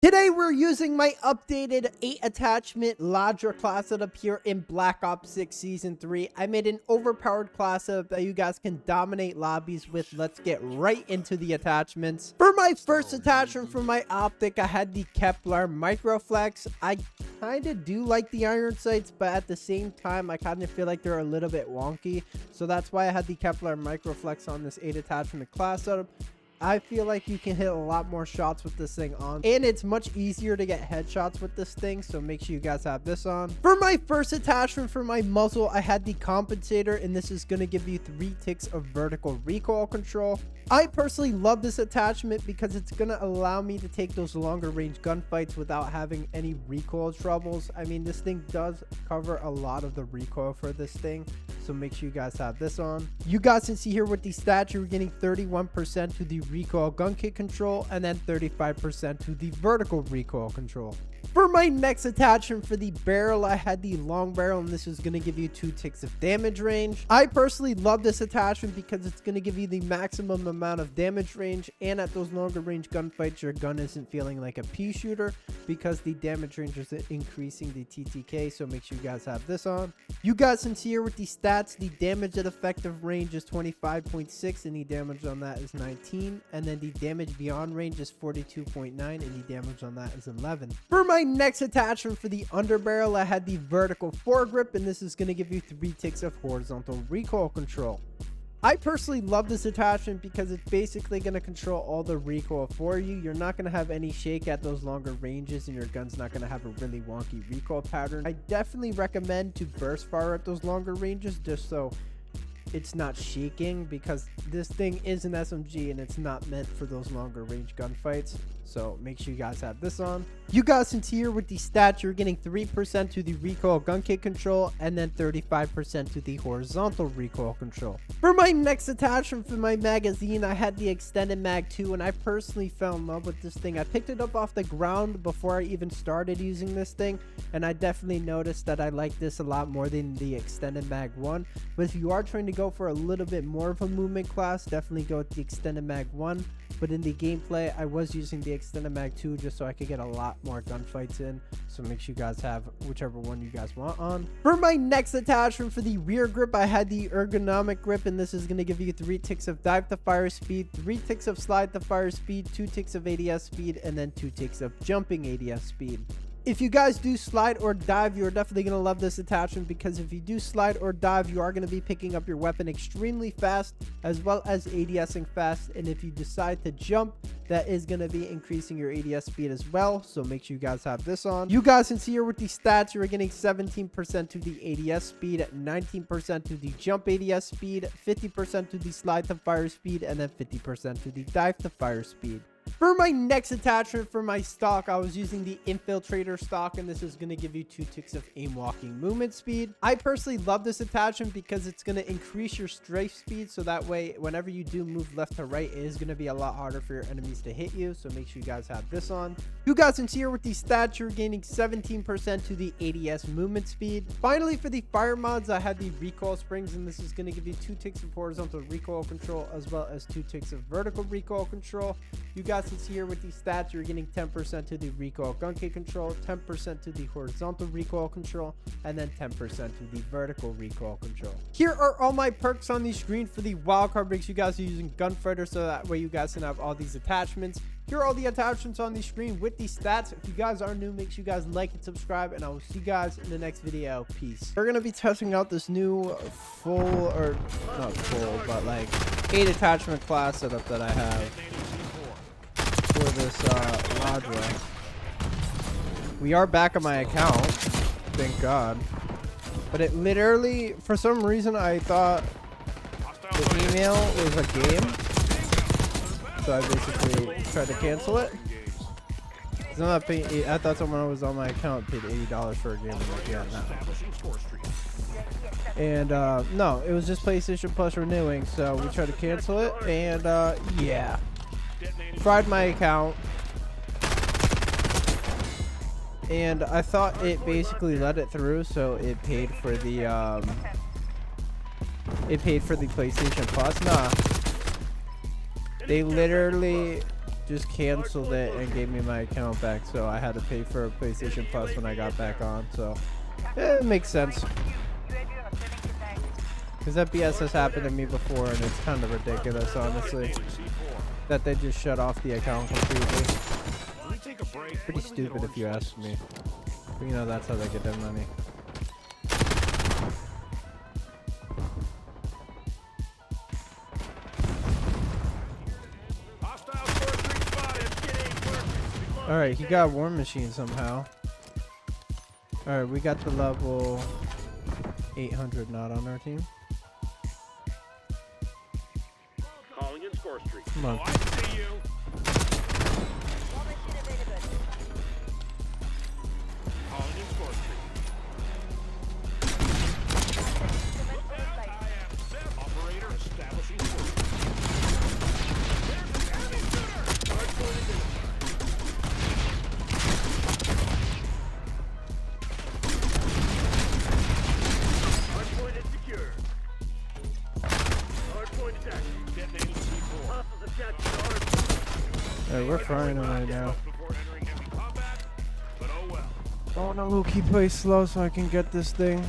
Today we're using my updated 8 attachment Ladra class setup here in Black Ops 6 Season 3. I made an overpowered class setup that you guys can dominate lobbies with. Let's get right into the attachments. For my first attachment for my optic, I had the Kepler Microflex. I kind of do like the iron sights, but at the same time I kind of feel like they're a little bit wonky. So that's why I had the Kepler Microflex on this 8 attachment class setup. I feel like you can hit a lot more shots with this thing on, and it's much easier to get headshots with this thing, so make sure you guys have this on. For my first attachment for my muzzle, I had the compensator, and this is going to give you 3 ticks of vertical recoil control. I personally love this attachment because it's going to allow me to take those longer range gunfights without having any recoil troubles. I mean, this thing does cover a lot of the recoil for this thing, so make sure you guys have this on. You guys can see here with the stats, you're getting 31% to the recoil gun kick control and then 35% to the vertical recoil control. For my next attachment for the barrel, I had the long barrel, and this is going to give you 2 ticks of damage range. I personally love this attachment because it's going to give you the maximum amount of damage range, and at those longer range gunfights your gun isn't feeling like a pea shooter because the damage range is increasing the TTK, so make sure you guys have this on. You guys can see here with the stats, the damage at effective range is 25.6 and the damage on that is 19, and then the damage beyond range is 42.9 and the damage on that is 11. For my next attachment for the underbarrel, I had the vertical foregrip, and this is going to give you 3 ticks of horizontal recoil control. I personally love this attachment because it's basically going to control all the recoil for you. You're not going to have any shake at those longer ranges, and your gun's not going to have a really wonky recoil pattern. I definitely recommend to burst fire at those longer ranges just so it's not shaking, because this thing is an SMG and it's not meant for those longer range gunfights. So make sure you guys have this on. You guys can see here with the stats, you're getting 3% to the recoil gun kick control and then 35% to the horizontal recoil control. For my next attachment for my magazine, I had the extended mag 2, and I personally fell in love with this thing. I picked it up off the ground before I even started using this thing, and I definitely noticed that I like this a lot more than the extended mag 1. But if you are trying to go for a little bit more of a movement class, definitely go with the extended mag 1. But in the gameplay, I was using the extended mag 2 just so I could get a lot more gunfights in. So make sure you guys have whichever one you guys want on. For my next attachment for the rear grip, I had the ergonomic grip, and this is going to give you 3 ticks of dive to fire speed, 3 ticks of slide to fire speed, 2 ticks of ADS speed, and then 2 ticks of jumping ADS speed. If you guys do slide or dive, you're definitely going to love this attachment, because if you do slide or dive, you are going to be picking up your weapon extremely fast as well as ADSing fast. And if you decide to jump, that is going to be increasing your ADS speed as well. So make sure you guys have this on. You guys can see here with the stats, you're getting 17% to the ADS speed, 19% to the jump ADS speed, 50% to the slide to fire speed, and then 50% to the dive to fire speed. For my next attachment for my stock, I was using the Infiltrator stock, and this is going to give you 2 ticks of aim walking movement speed. I personally love this attachment because it's going to increase your strafe speed, so that way whenever you do move left to right, it is going to be a lot harder for your enemies to hit you. So make sure you guys have this on. You guys can see here with the stats, you're gaining 17% to the ADS movement speed. Finally, for the fire mods, I had the recoil springs, and this is going to give you 2 ticks of horizontal recoil control as well as 2 ticks of vertical recoil control. You guys can see here with these stats, you're getting 10% to the recoil gun kick control, 10% to the horizontal recoil control, and then 10% to the vertical recoil control. Here are all my perks on the screen for the wildcard rigs you guys are using Gunfighter, so that way you guys can have all these attachments. Here are all the attachments on the screen with these stats. If you guys are new, make sure you guys like and subscribe, and I will see you guys in the next video. Peace. We're going to be testing out this new full, or not full, but like 8 attachment class setup that I have for this Ladra. We are back on my account, thank God. But it literally, for some reason, I thought the email was a game. So I basically tried to cancel it. I thought someone was on my account paid $80 for a game. I'm like, yeah, no. And no, it was just PlayStation Plus renewing. So we tried to cancel it, and yeah, fried my account. And I thought it basically let it through, so it paid for the PlayStation Plus. Nah. They literally just canceled it and gave me my account back, so I had to pay for a PlayStation Plus when I got back on. So it makes sense. Because that BS has happened to me before, and it's kind of ridiculous, honestly, that they just shut off the account completely. Pretty stupid if you ask me. But you know, that's how they get their money. Alright, he got War Machine somehow. Alright, we got the level 800 not on our team. Calling in Score Street. Come on. Oh, I see you. Calling in Score Street. I am set. Operator establishing Score Street. There's the enemy shooter. Hardpoint identified. Hardpoint is secure. Hardpoint is active. Detonating C4. Hostiles attached to the hardpoint. Alright, we're frying him right now. Before entering heavy combat, but oh well. I want to low-key play slow so I can get this thing.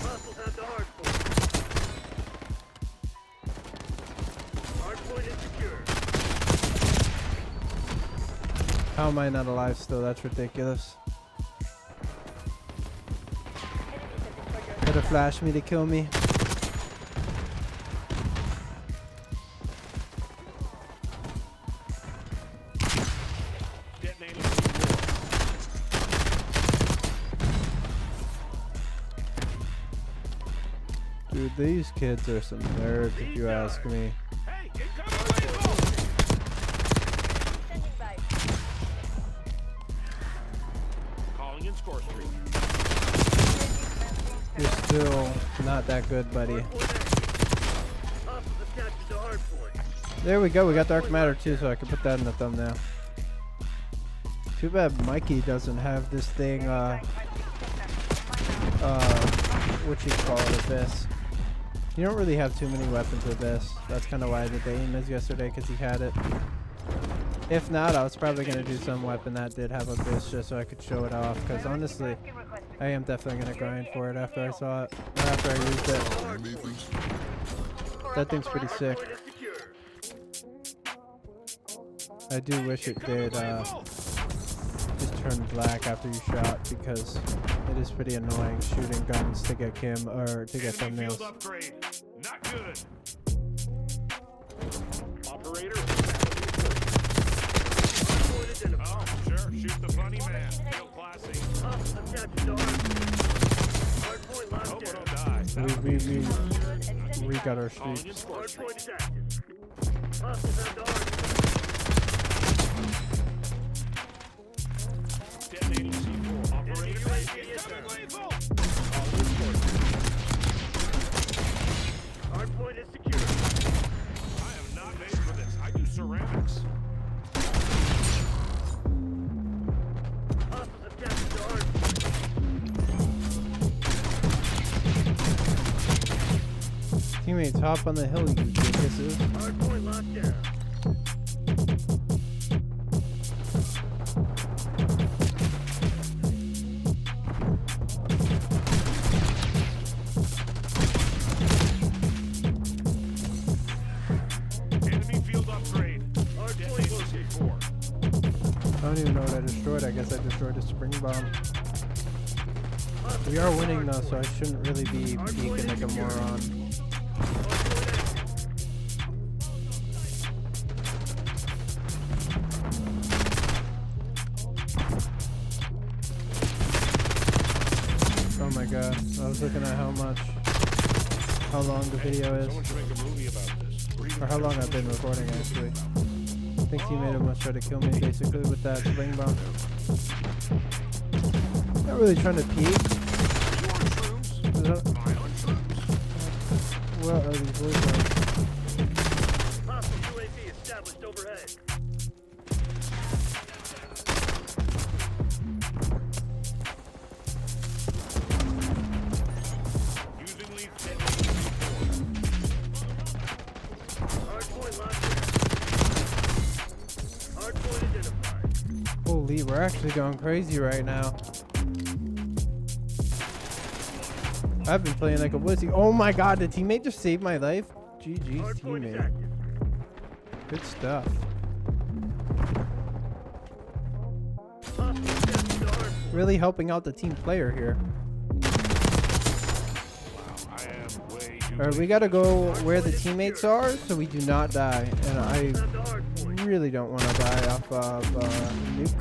Hostiles at the hardpoint. Hardpoint is secure. How am I not alive still? That's ridiculous. Could have flashed me to kill me. Detonating C4. Dude, these kids are some nerds if you ask me. Hey, incoming rifle! Calling in Score Street. You're still not that good, buddy. Hostiles attached to the hardpoint. There we go. We got Dark Matter too, so I can put that in the thumbnail. Too bad Mikey doesn't have this thing, what you call it, Abyss. You don't really have too many weapons with this. That's kind of why I did the aim is yesterday, because he had it. If not, I was probably going to do some weapon that did have Abyss just so I could show it off, because honestly, I am definitely going to grind for it after I saw it, or after I used it. That thing's pretty sick. I do wish it did just turn black after you shot, because it is pretty annoying shooting guns to get Kim or to get thumbnails. Upgrade. Not good. Operator. Oh, sure. Shoot the funny man. Real classy. Hope we don't die. We got our streaks. Hardpoint is active. Detonating C4. Operator. Incoming lethal. Hardpoint is secure. I am not made for this. I do ceramics. Hostiles attached to the hardpoint. Teammates, hop on the hill, you dinguses. Hardpoint locked down. Enemy field upgrade. Hardpoint C4. I don't even know what I destroyed. I guess I destroyed a spring bomb. We are winning though, so I shouldn't really be peeking like a moron. Oh my god, I was looking at how long the video is, Someone should make a movie about this. or how long I've been recording actually. I think teammate almost tried to kill me basically with that spring bomb. Not really trying to peek. What are these voice lines? Hostile UAV established overhead. Using lead we're actually going crazy right now. I've been playing like a wussy. Oh my god, the teammate just saved my life. GG's teammate. Good stuff. Really helping out the team player here. Alright, we gotta go where the teammates are so we do not die. And I really don't want to die off of nuke.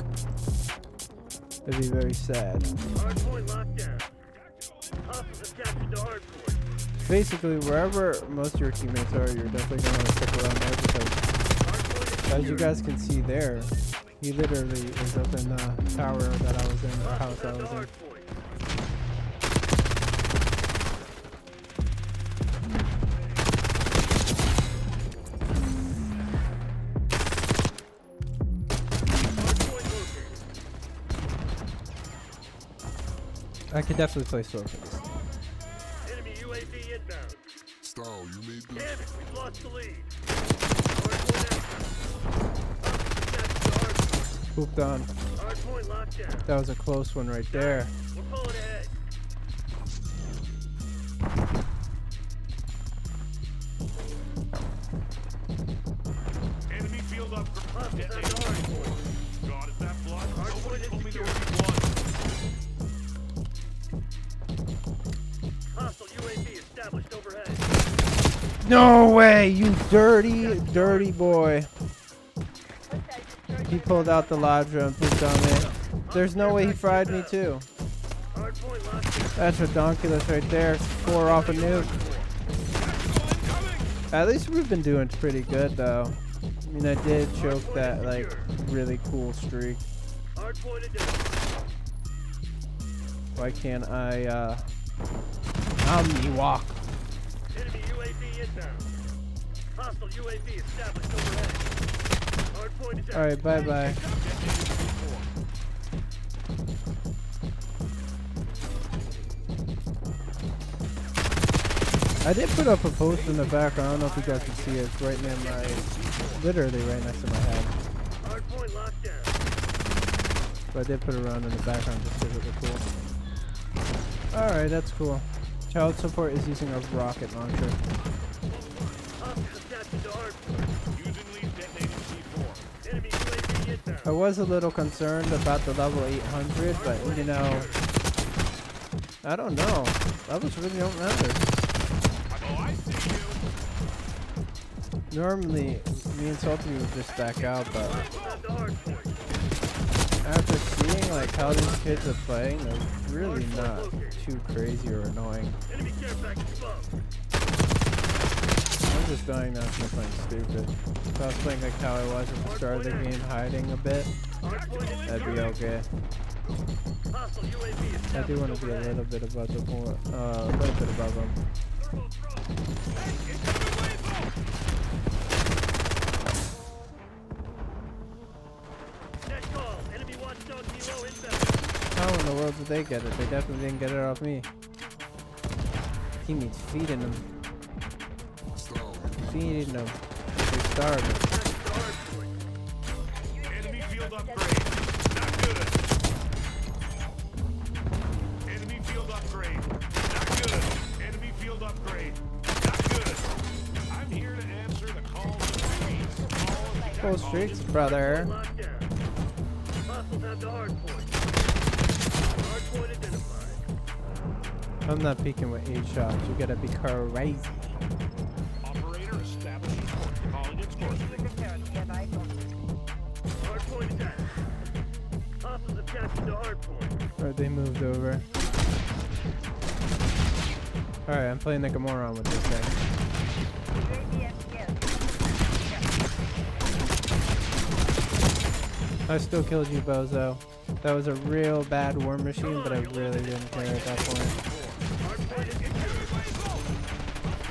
It'd be very sad. Basically, wherever most of your teammates are, you're definitely going to want to stick around there because, as you guys can see there, he literally is up in the tower that I was in, or house I was in. I could definitely play slow pace. Enemy UAV inbound. Style, you made this. Damn it, we've lost the lead. Pooped on. Hardpoint locked down. That was a close one right there. We're pulling ahead. Enemy field up. Hardpoint. God, is that blood? Hardpoint told me there was blood. Hostile UAV established overhead. No way, you dirty, dirty boy. He pulled out the Ladra and pooped on me. There's no way he fried me too. Hardpoint locked down. That's redonkulous right there. 4 off a nuke. At least we've been doing pretty good though. I mean, I did choke that like really cool streak. Hardpoint identified. Why can't I walk? Enemy UAV inbound. Hostile UAV established overhead. Hardpoint is Alright, bye bye. I did put up a post in the background. I don't know if you guys can see it. It's right near my, literally right next to my head. Hardpoint locked down. But I did put it around in the background just because it was cool. Alright, that's cool. Child support is using a rocket launcher. Hostiles attached to hardpoint. Using lead detonating C4. Enemy UAV inbound. I was a little concerned about the level 800, but you know, I don't know. Levels really don't matter. Oh, I see you. Normally, me and Salty would just back out, but At the hardpoint. after seeing like how these kids are playing, they're really not too crazy or annoying. Enemy care package above. I'm just dying now because I'm playing stupid. If I was playing like how I was at the start of the game, hiding a bit, Hardpoint that'd be okay. hostile UAV established I do want to be a overhead. little bit above the point, a little bit above them. Net call. Enemy watchdog Kilo inbound. How in the world did they get it? They definitely didn't get it off me. Teammates feeding them. Style, Feeding them. They starving. Enemy field upgrade. Not good. Enemy field upgrade. Not good. Enemy field upgrade. Not good. I'm here to answer the calls of duties. Full streaks, brother. Locked down. Hostiles have the hard point. Hard point identified. I'm not peeking with 8 shots. You gotta be crazy. Operator establishing course. Calling its course. Hard point attack. Hostiles have captured the hard point. Alright, they moved over. Alright, I'm playing like a moron with this guy. I still killed you, Bozo. That was a real bad war machine, but I really didn't care at that point. Hard point is secured.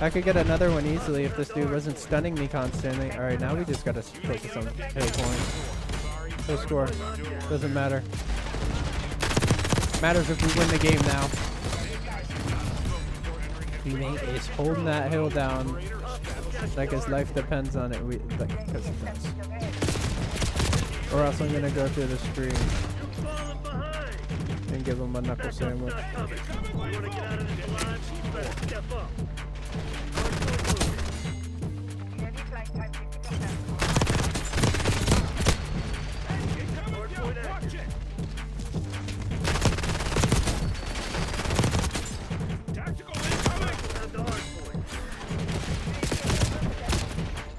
I could get another one easily if this dude wasn't stunning me constantly. Alright, now we just gotta focus on kill points. No score. Doesn't matter. Matters if we win the game now. Teammate is holding that hill down like his life depends on it. Because it does. Or else I'm gonna go through the screen and give him a knuckle sandwich.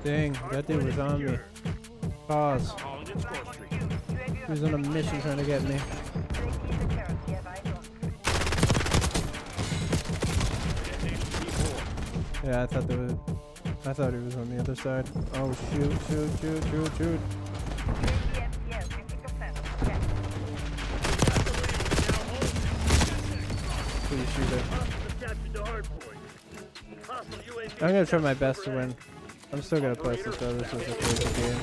Dang, that dude was on me. Pause. He was on a mission trying to get me. Yeah, I thought he was on the other side. Oh shoot, shoot, shoot, shoot, shoot. Please shoot it. I'm gonna try my best to win. I'm still gonna play this though. This is a crazy game.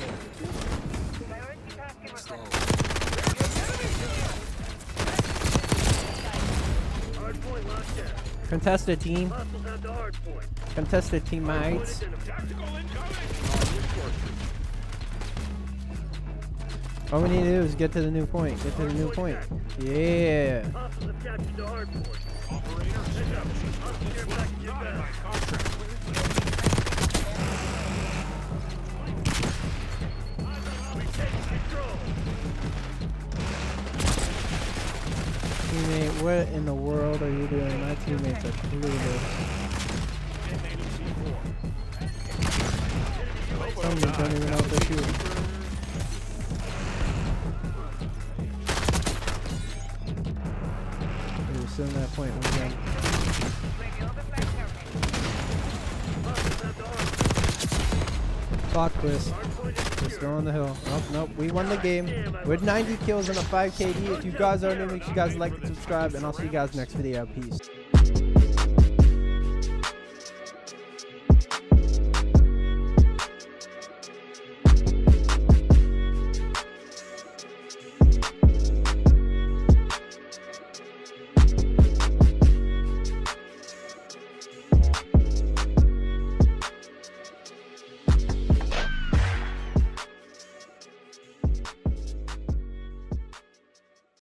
Contested team. Contested teammates. All we need to do is get to the new point. Get to the new point. Yeah. Teammate, what in the world are you doing? My teammates are clueless. Some of them don't even know what they're shooting. We were still in that point one again. Fuck this. Just go on the hill. Nope, nope. We won the game with 90 kills and a 5 KD. If you guys are new, make sure you guys like and subscribe, and I'll see you guys next video. Peace.